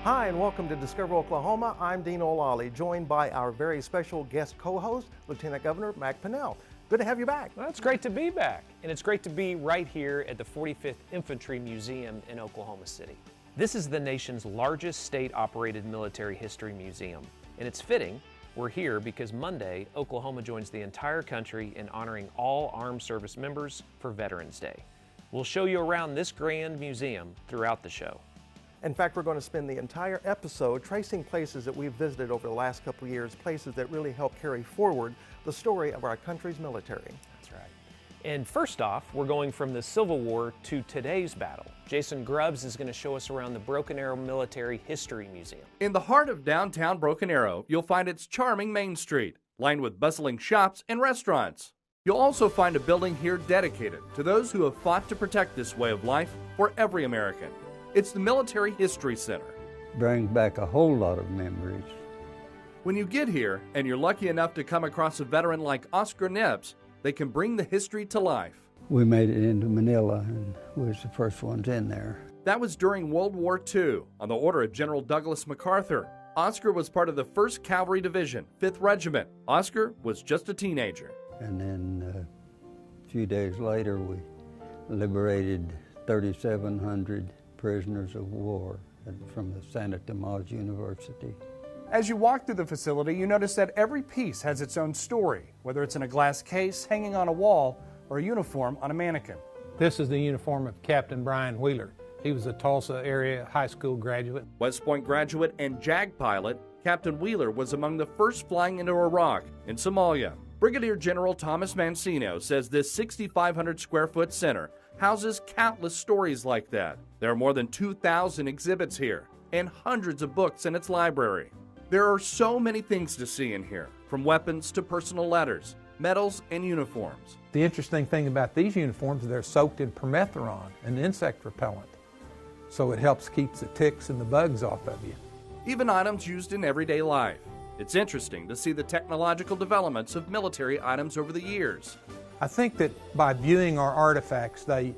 Hi, and welcome to Discover Oklahoma. I'm Dean O'Lally, joined by our very special guest co-host, Lieutenant Governor Mac Pinnell. Good to have you back. Well, it's great to be back, and it's great to be right here at the 45th Infantry Museum in Oklahoma City. This is the nation's largest state-operated military history museum, and it's fitting we're here because Monday, Oklahoma joins the entire country in honoring all armed service members for Veterans Day. We'll show you around this grand museum throughout the show. In fact, we're going to spend the entire episode tracing places that we've visited over the last couple of years, places that really help carry forward the story of our country's military. That's right. And first off, we're going from the Civil War to today's battle. Jason Grubbs is going to show us around the Broken Arrow Military History Museum. In the heart of downtown Broken Arrow, you'll find its charming Main Street, lined with bustling shops and restaurants. You'll also find a building here dedicated to those who have fought to protect this way of life for every American. It's the Military History Center. Brings back a whole lot of memories. When you get here, and you're lucky enough to come across a veteran like Oscar Nebbs, they can bring the history to life. We made it into Manila and we was the first ones in there. That was during World War II, on the order of General Douglas MacArthur. Oscar was part of the 1st Cavalry Division, 5th Regiment. Oscar was just a teenager. And then a few days later, we liberated 3,700 prisoners of war from the Santa Tomas University. As you walk through the facility, you notice that every piece has its own story, whether it's in a glass case, hanging on a wall, or a uniform on a mannequin. This is the uniform of Captain Brian Wheeler. He was a Tulsa area high school graduate. West Point graduate and JAG pilot, Captain Wheeler was among the first flying into Iraq and Somalia. Brigadier General Thomas Mancino says this 6,500 square foot center houses countless stories like that. There are more than 2,000 exhibits here and hundreds of books in its library. There are so many things to see in here, from weapons to personal letters, medals, and uniforms. The interesting thing about these uniforms, they're soaked in permethrin, an insect repellent. So it helps keep the ticks and the bugs off of you. Even items used in everyday life. It's interesting to see the technological developments of military items over the years. I think that by viewing our artifacts, they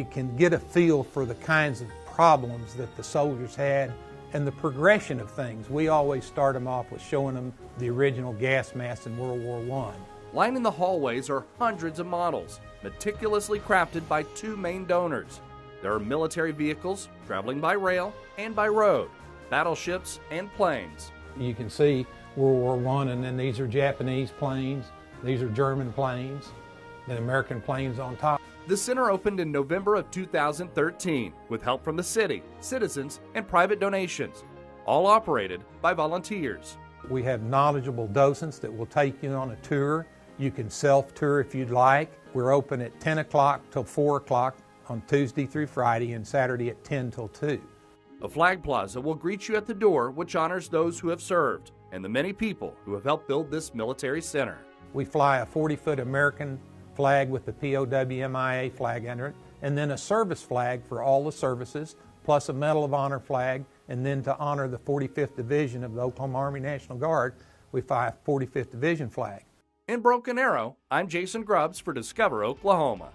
can get a feel for the kinds of problems that the soldiers had and the progression of things. We always start them off with showing them the original gas mask in World War I. Lining the hallways are hundreds of models, meticulously crafted by 2 main donors. There are military vehicles traveling by rail and by road, battleships and planes. You can see World War I, and then these are Japanese planes, these are German planes, then American planes on top. The center opened in November of 2013 with help from the city, citizens, and private donations, all operated by volunteers. We have knowledgeable docents that will take you on a tour. You can self-tour if you'd like. We're open at 10 o'clock till 4 o'clock on Tuesday through Friday and Saturday at 10 till 2. A flag plaza will greet you at the door, which honors those who have served and the many people who have helped build this military center. We fly a 40-foot American flag with the POW-MIA flag under it, and then a service flag for all the services, plus a Medal of Honor flag, and then to honor the 45th Division of the Oklahoma Army National Guard, we fly a 45th Division flag. In Broken Arrow, I'm Jason Grubbs for Discover Oklahoma.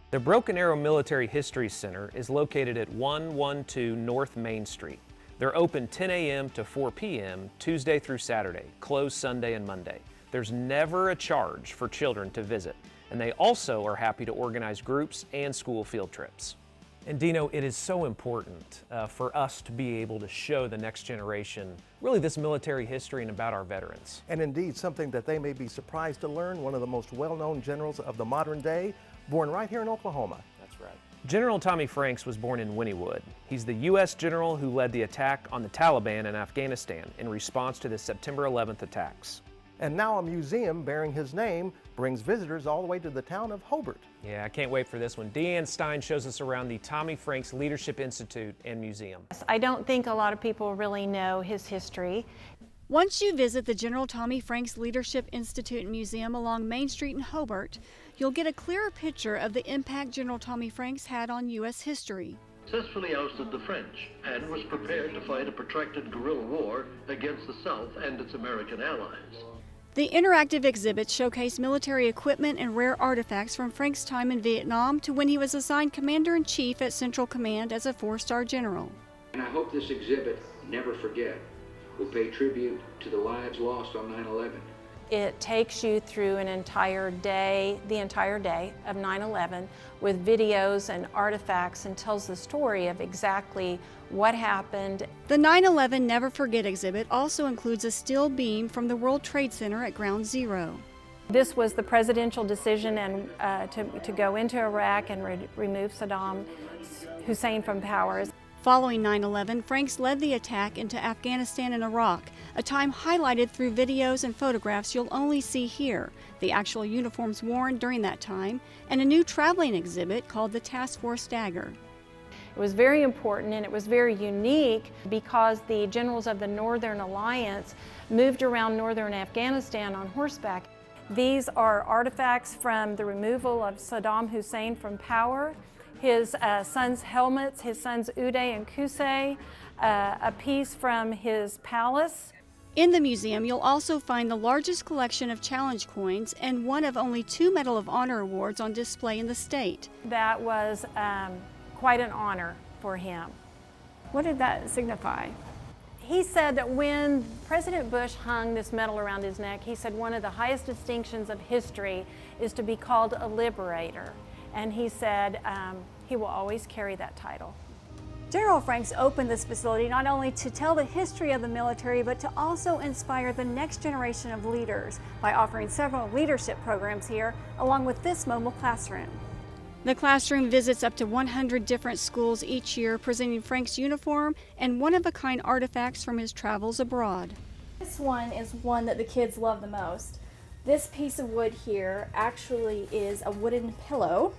The Broken Arrow Military History Center is located at 112 North Main Street. They're open 10 a.m. to 4 p.m. Tuesday through Saturday, closed Sunday and Monday. There's never a charge for children to visit, and they also are happy to organize groups and school field trips. And Dino, it is so important for us to be able to show the next generation really this military history and about our veterans. And indeed, something that they may be surprised to learn, one of the most well-known generals of the modern day, born right here in Oklahoma. That's right. General Tommy Franks was born in Wynnewood. He's the U.S. general who led the attack on the Taliban in Afghanistan in response to the September 11th attacks. And now a museum bearing his name brings visitors all the way to the town of Hobart. Yeah, I can't wait for this one. Deanne Stein shows us around the Tommy Franks Leadership Institute and Museum. I don't think a lot of people really know his history. Once you visit the General Tommy Franks Leadership Institute and Museum along Main Street in Hobart, you'll get a clearer picture of the impact General Tommy Franks had on U.S. history. Successfully ousted the French and was prepared to fight a protracted guerrilla war against the South and its American allies. The interactive exhibits showcase military equipment and rare artifacts from Frank's time in Vietnam to when he was assigned Commander-in-Chief at Central Command as a 4-star general. And I hope this exhibit, Never Forget, will pay tribute to the lives lost on 9/11. It takes you through an entire day, the entire day of 9/11 with videos and artifacts, and tells the story of exactly what happened. The 9/11 Never Forget exhibit also includes a steel beam from the World Trade Center at Ground Zero. This was the presidential decision to go into Iraq and remove Saddam Hussein from power. Following 9/11, Franks led the attack into Afghanistan and Iraq, a time highlighted through videos and photographs you'll only see here, the actual uniforms worn during that time, and a new traveling exhibit called the Task Force Dagger. It was very important and it was very unique because the generals of the Northern Alliance moved around northern Afghanistan on horseback. These are artifacts from the removal of Saddam Hussein from power, his sons' helmets, his sons Uday and Qusay, a piece from his palace. In the museum, you'll also find the largest collection of challenge coins and one of only 2 Medal of Honor awards on display in the state. That was quite an honor for him. What did that signify? He said that when President Bush hung this medal around his neck, he said one of the highest distinctions of history is to be called a liberator. And he said he will always carry that title. General Franks opened this facility not only to tell the history of the military, but to also inspire the next generation of leaders by offering several leadership programs here, along with this mobile classroom. The classroom visits up to 100 different schools each year, presenting Frank's uniform and one-of-a-kind artifacts from his travels abroad. This one is one that the kids love the most. This piece of wood here actually is a wooden pillow.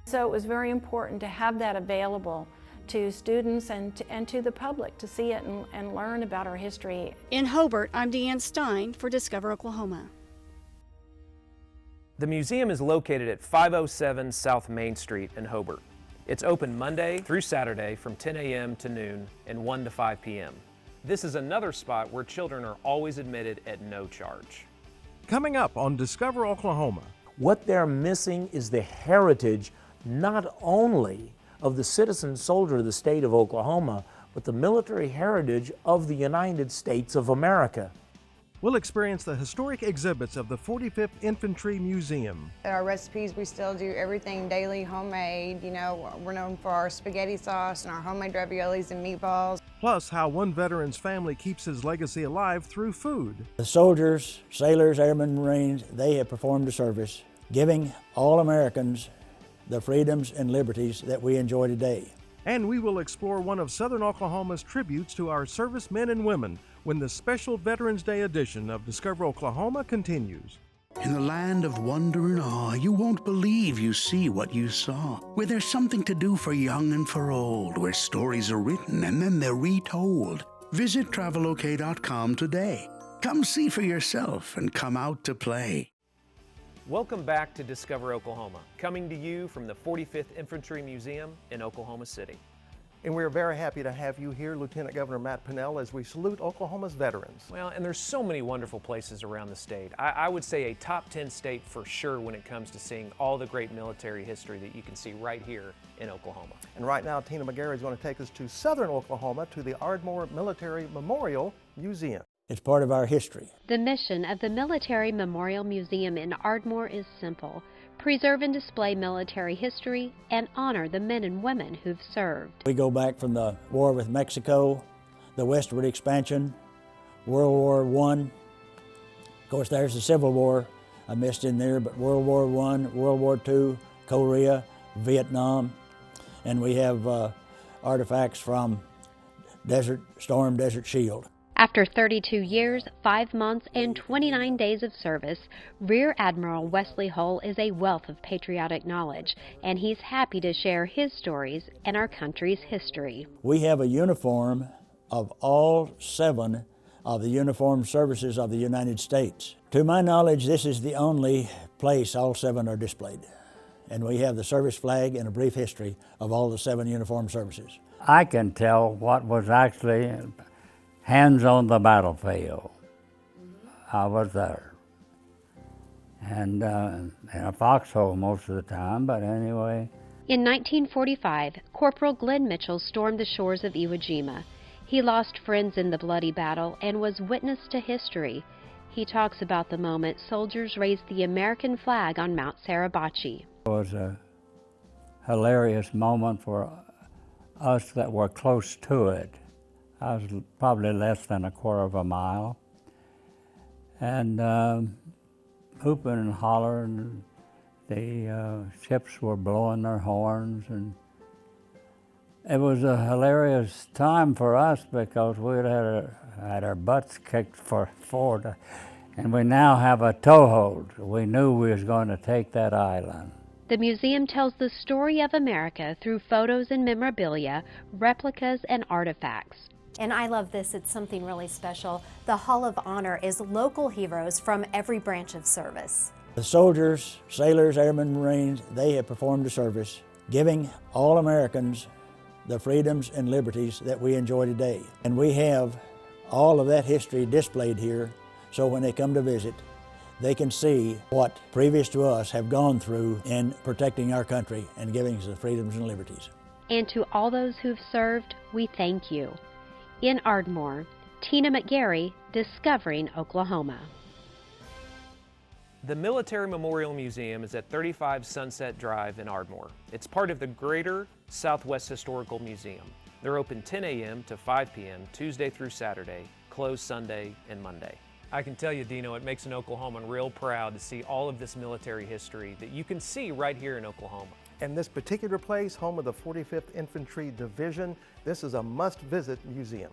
So it was very important to have that available to students and to the public to see it and learn about our history. In Hobart, I'm Deanne Stein for Discover Oklahoma. The museum is located at 507 South Main Street in Hobart. It's open Monday through Saturday from 10 a.m. to noon and 1 to 5 p.m. This is another spot where children are always admitted at no charge. Coming up on Discover Oklahoma. What they're missing is the heritage not only of the citizen soldier of the state of Oklahoma, but the military heritage of the United States of America. We'll experience the historic exhibits of the 45th Infantry Museum. Our recipes, we still do everything daily, homemade. You know, we're known for our spaghetti sauce and our homemade raviolis and meatballs. Plus, how one veteran's family keeps his legacy alive through food. The soldiers, sailors, airmen, Marines, they have performed a service, giving all Americans the freedoms and liberties that we enjoy today. And we will explore one of Southern Oklahoma's tributes to our servicemen and women when the special Veterans Day edition of Discover Oklahoma continues. In the land of wonder and awe, you won't believe you see what you saw. Where there's something to do for young and for old, where stories are written and then they're retold. Visit travelok.com today. Come see for yourself and come out to play. Welcome back to Discover Oklahoma, coming to you from the 45th Infantry Museum in Oklahoma City. And we're very happy to have you here, Lieutenant Governor Matt Pinnell, as we salute Oklahoma's veterans. Well, and there's so many wonderful places around the state. I would say a top 10 state for sure when it comes to seeing all the great military history that you can see right here in Oklahoma. And right now, Tina McGarry is going to take us to Southern Oklahoma to the Ardmore Military Memorial Museum. It's part of our history. The mission of the Military Memorial Museum in Ardmore is simple: preserve and display military history and honor the men and women who've served. We go back from the war with Mexico, the westward expansion, World War I. Of course, there's the Civil War I missed in there, but World War I, World War II, Korea, Vietnam, and we have artifacts from Desert Storm, Desert Shield. After 32 years, 5 months, and 29 days of service, Rear Admiral Wesley Hull is a wealth of patriotic knowledge, and he's happy to share his stories and our country's history. We have a uniform of all 7 of the uniformed services of the United States. To my knowledge, this is the only place all 7 are displayed. And we have the service flag and a brief history of all the 7 uniformed services. I can tell what was actually hands on the battlefield. I was there. And in a foxhole most of the time, but anyway. In 1945, Corporal Glenn Mitchell stormed the shores of Iwo Jima. He lost friends in the bloody battle and was witness to history. He talks about the moment soldiers raised the American flag on Mount Suribachi. It was a hilarious moment for us that were close to it. I was probably less than a quarter of a mile. And hooping and hollering, the ships were blowing their horns, and it was a hilarious time for us because we had our butts kicked forward, and we now have a toehold. We knew we was going to take that island. The museum tells the story of America through photos and memorabilia, replicas, and artifacts. And I love this, it's something really special. The Hall of Honor is local heroes from every branch of service. The soldiers, sailors, airmen, Marines, they have performed a service, giving all Americans the freedoms and liberties that we enjoy today. And we have all of that history displayed here, so when they come to visit, they can see what previous to us have gone through in protecting our country and giving us the freedoms and liberties. And to all those who've served, we thank you. In Ardmore, Tina McGarry, Discovering Oklahoma. The Military Memorial Museum is at 35 Sunset Drive in Ardmore. It's part of the Greater Southwest Historical Museum. They're open 10 a.m. to 5 p.m. Tuesday through Saturday, closed Sunday and Monday. I can tell you, Dino, it makes an Oklahoman real proud to see all of this military history that you can see right here in Oklahoma. And this particular place, home of the 45th Infantry Division, this is a must-visit museum.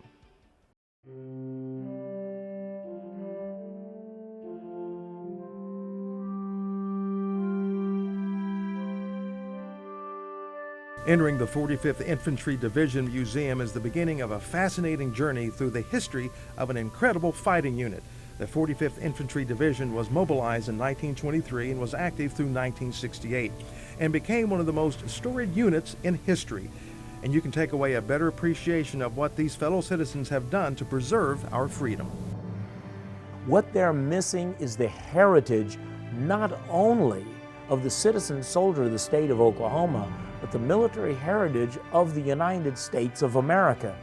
Entering the 45th Infantry Division Museum is the beginning of a fascinating journey through the history of an incredible fighting unit. The 45th Infantry Division was mobilized in 1923 and was active through 1968 and became one of the most storied units in history. And you can take away a better appreciation of what these fellow citizens have done to preserve our freedom. What they're missing is the heritage not only of the citizen soldier of the state of Oklahoma, but the military heritage of the United States of America.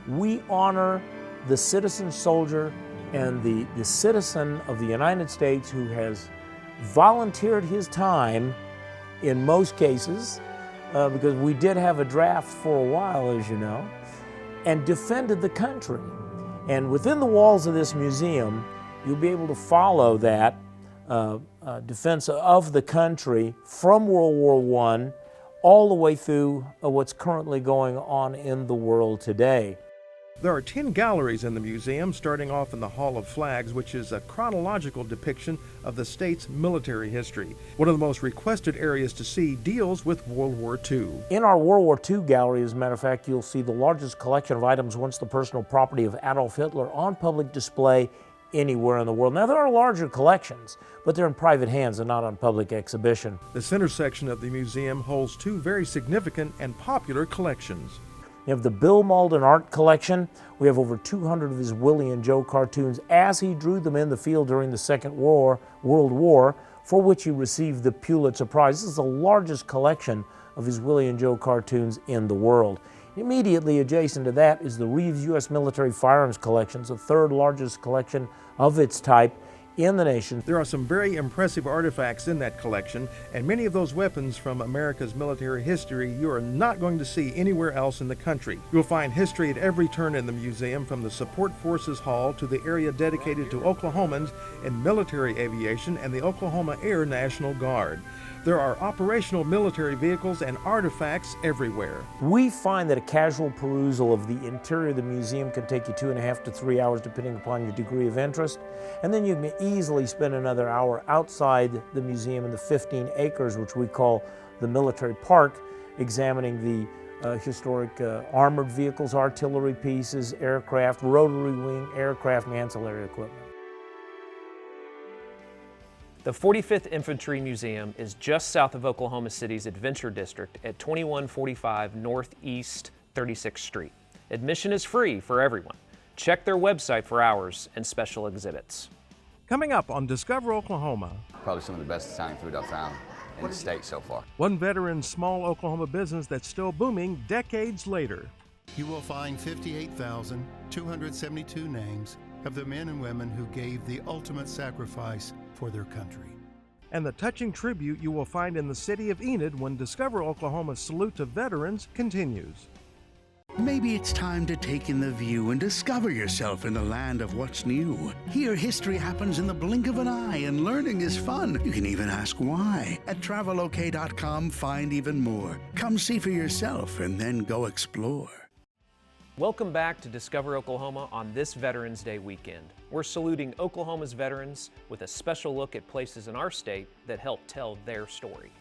We honor the citizen soldier and the citizen of the United States who has volunteered his time in most cases, because we did have a draft for a while, as you know, and defended the country. And within the walls of this museum, you'll be able to follow that defense of the country from World War I all the way through what's currently going on in the world today. There are 10 galleries in the museum, starting off in the Hall of Flags, which is a chronological depiction of the state's military history. One of the most requested areas to see deals with World War II. In our World War II gallery, as a matter of fact, you'll see the largest collection of items once the personal property of Adolf Hitler on public display anywhere in the world. Now, there are larger collections, but they're in private hands and not on public exhibition. The center section of the museum holds two very significant and popular collections. You have the Bill Malden Art Collection. We have over 200 of his Willie and Joe cartoons as he drew them in the field during the Second World War, for which he received the Pulitzer Prize. This is the largest collection of his Willie and Joe cartoons in the world. Immediately adjacent to that is the Reeves U.S. Military Firearms Collection, the third largest collection of its type in the nation. There are some very impressive artifacts in that collection, and many of those weapons from America's military history you are not going to see anywhere else in the country. You'll find history at every turn in the museum, from the Support Forces Hall to the area dedicated to Oklahomans in military aviation and the Oklahoma Air National Guard. There are operational military vehicles and artifacts everywhere. We find that a casual perusal of the interior of the museum can take you 2.5 to 3 hours depending upon your degree of interest. And then you can easily spend another hour outside the museum in the 15 acres, which we call the Military Park, examining the historic armored vehicles, artillery pieces, aircraft, rotary wing aircraft, and ancillary equipment. The 45th Infantry Museum is just south of Oklahoma City's Adventure District at 2145 Northeast 36th Street. Admission is free for everyone. Check their website for hours and special exhibits. Coming up on Discover Oklahoma. Probably some of the best Italian food I've found in the state so far. One veteran's small Oklahoma business that's still booming decades later. You will find 58,272 names of the men and women who gave the ultimate sacrifice for their country. And the touching tribute you will find in the city of Enid when Discover Oklahoma's salute to veterans continues. Maybe it's time to take in the view and discover yourself in the land of what's new. Here, history happens in the blink of an eye, and learning is fun. You can even ask why. At travelok.com, find even more. Come see for yourself and then go explore. Welcome back to Discover Oklahoma on this Veterans Day weekend. We're saluting Oklahoma's veterans with a special look at places in our state that help tell their story.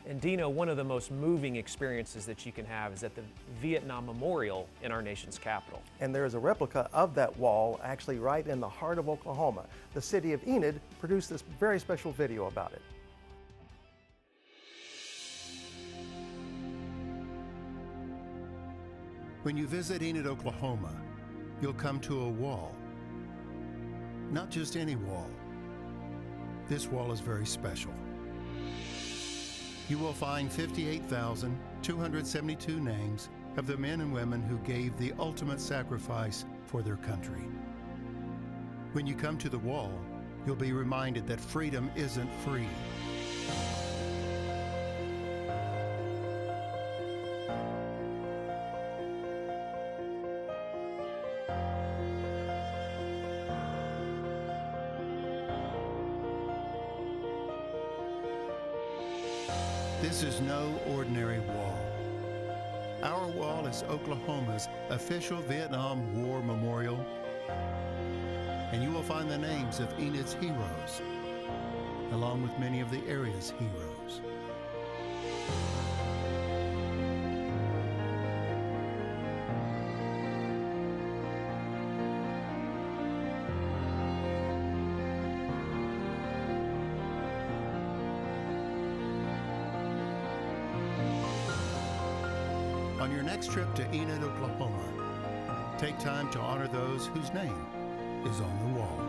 And Dino, one of the most moving experiences that you can have is at the Vietnam Memorial in our nation's capital. And there is a replica of that wall actually right in the heart of Oklahoma. The city of Enid produced this very special video about it. When you visit Enid, Oklahoma, you'll come to a wall. Not just any wall. This wall is very special. You will find 58,272 names of the men and women who gave the ultimate sacrifice for their country. When you come to the wall, you'll be reminded that freedom isn't free. This is no ordinary wall. Our wall is Oklahoma's official Vietnam War Memorial, and you will find the names of Enid's heroes, along with many of the area's heroes. On your next trip to Enid, Oklahoma, take time to honor those whose name is on the wall.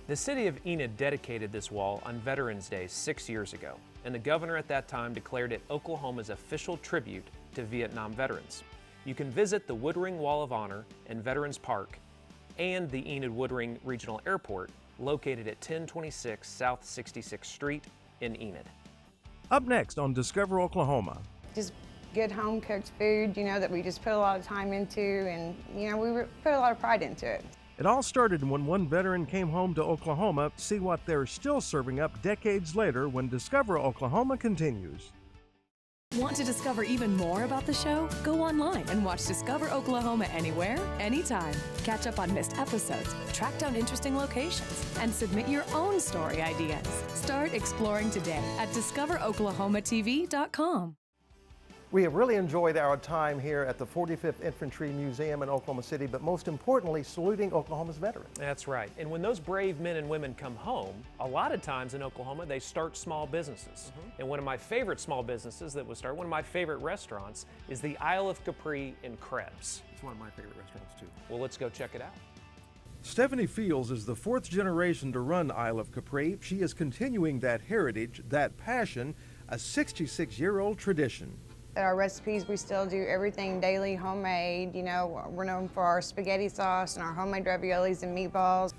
The city of Enid dedicated this wall on Veterans Day 6 years ago, and the governor at that time declared it Oklahoma's official tribute to Vietnam veterans. You can visit the Woodring Wall of Honor and Veterans Park and the Enid Woodring Regional Airport, located at 1026 South 66th Street in Enid. Up next on Discover Oklahoma. Just good home-cooked food, that we just put a lot of time into, and, we put a lot of pride into it. It all started when one veteran came home to Oklahoma. See what they're still serving up decades later when Discover Oklahoma continues. Want to discover even more about the show? Go online and watch Discover Oklahoma anywhere, anytime. Catch up on missed episodes, track down interesting locations, and submit your own story ideas. Start exploring today at discoveroklahomatv.com. We have really enjoyed our time here at the 45th Infantry Museum in Oklahoma City, but most importantly, saluting Oklahoma's veterans. That's right. And when those brave men and women come home, a lot of times in Oklahoma, they start small businesses. And one of my favorite small businesses that was started, one of my favorite restaurants, is the Isle of Capri in Krebs. It's one of my favorite restaurants, too. Well, let's go check it out. Stephanie Fields is the fourth generation to run Isle of Capri. She is continuing that heritage, that passion, a 66-year-old tradition. Our recipes, we still do everything daily, homemade. We're known for our spaghetti sauce and our homemade raviolis and meatballs.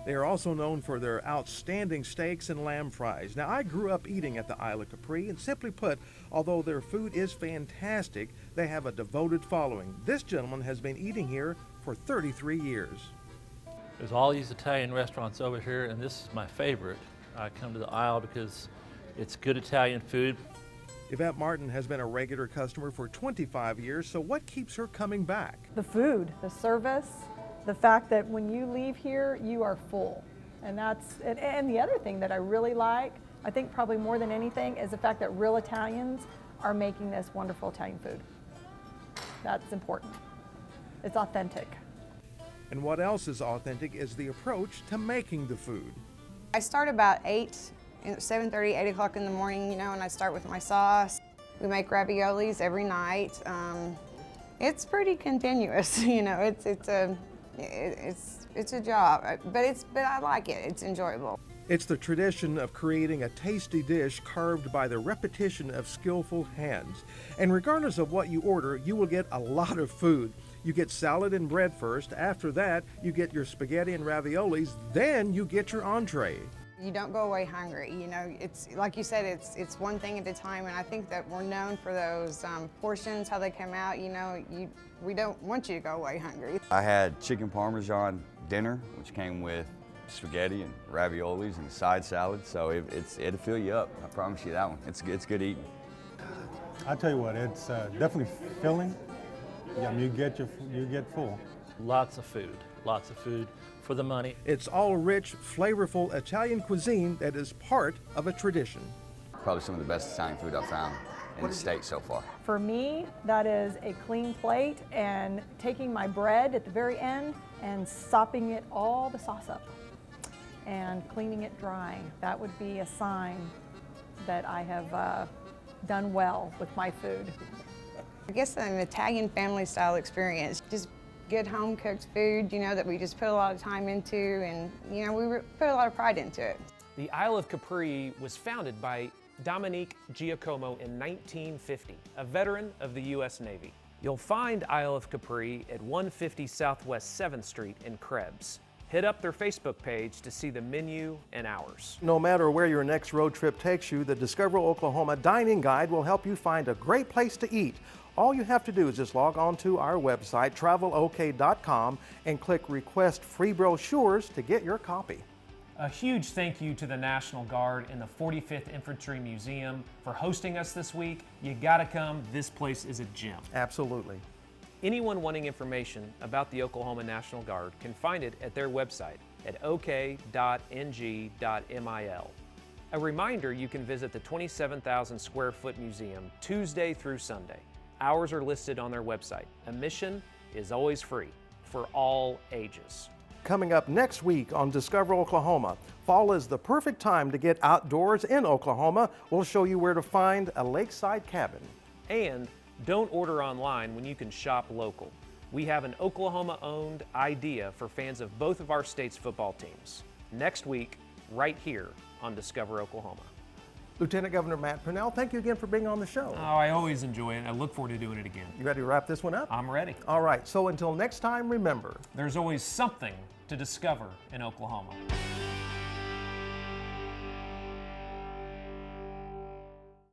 They are also known for their outstanding steaks and lamb fries. Now, I grew up eating at the Isle of Capri, and simply put, although their food is fantastic, they have a devoted following. This gentleman has been eating here for 33 years. There's all these Italian restaurants over here, and this is my favorite. I come to the Isle because it's good Italian food. Yvette Martin has been a regular customer for 25 years, so what keeps her coming back? The food, the service, the fact that when you leave here, you are full. And the other thing that I really like, I think probably more than anything, is the fact that real Italians are making this wonderful Italian food. That's important. It's authentic. And what else is authentic is the approach to making the food. I start about 7:30, 8 o'clock in the morning, you know, and I start with my sauce. We make raviolis every night. It's pretty continuous, you know. It's a job, but I like it. It's enjoyable. It's the tradition of creating a tasty dish carved by the repetition of skillful hands. And regardless of what you order, you will get a lot of food. You get salad and bread first. After that, you get your spaghetti and raviolis. Then you get your entree. You don't go away hungry, you know. It's like you said, it's one thing at a time, and I think that we're known for those portions, how they come out. You know, we don't want you to go away hungry. I had chicken parmesan dinner, which came with spaghetti and raviolis and a side salad, so it'll fill you up. I promise you that one. It's good eating. I tell you what, it's definitely filling. Yeah, you get full. Lots of food for the money. It's all rich, flavorful Italian cuisine that is part of a tradition. Probably some of the best Italian food I've found in the state so far. For me, that is a clean plate and taking my bread at the very end and sopping it all the sauce up and cleaning it dry. That would be a sign that I have done well with my food. I guess an Italian family style experience, just good home cooked food, you know, that we just put a lot of time into, and you know, we put a lot of pride into it. The Isle of Capri was founded by Dominique Giacomo in 1950, a veteran of the U.S. Navy. You'll find Isle of Capri at 150 Southwest 7th Street in Krebs. Hit up their Facebook page to see the menu and hours. No matter where your next road trip takes you, the Discover Oklahoma Dining Guide will help you find a great place to eat. All you have to do is just log on to our website, travelok.com, and click Request Free Brochures to get your copy. A huge thank you to the National Guard and the 45th Infantry Museum for hosting us this week. You gotta come, this place is a gem. Absolutely. Anyone wanting information about the Oklahoma National Guard can find it at their website at ok.ng.mil. A reminder, you can visit the 27,000 square foot museum Tuesday through Sunday. Hours are listed on their website. Admission is always free for all ages. Coming up next week on Discover Oklahoma, fall is the perfect time to get outdoors in Oklahoma. We'll show you where to find a lakeside cabin. And don't order online when you can shop local. We have an Oklahoma-owned idea for fans of both of our state's football teams. Next week, right here on Discover Oklahoma. Lieutenant Governor Matt Purnell, thank you again for being on the show. Oh, I always enjoy it. I look forward to doing it again. You ready to wrap this one up? I'm ready. All right, so until next time, remember, there's always something to discover in Oklahoma.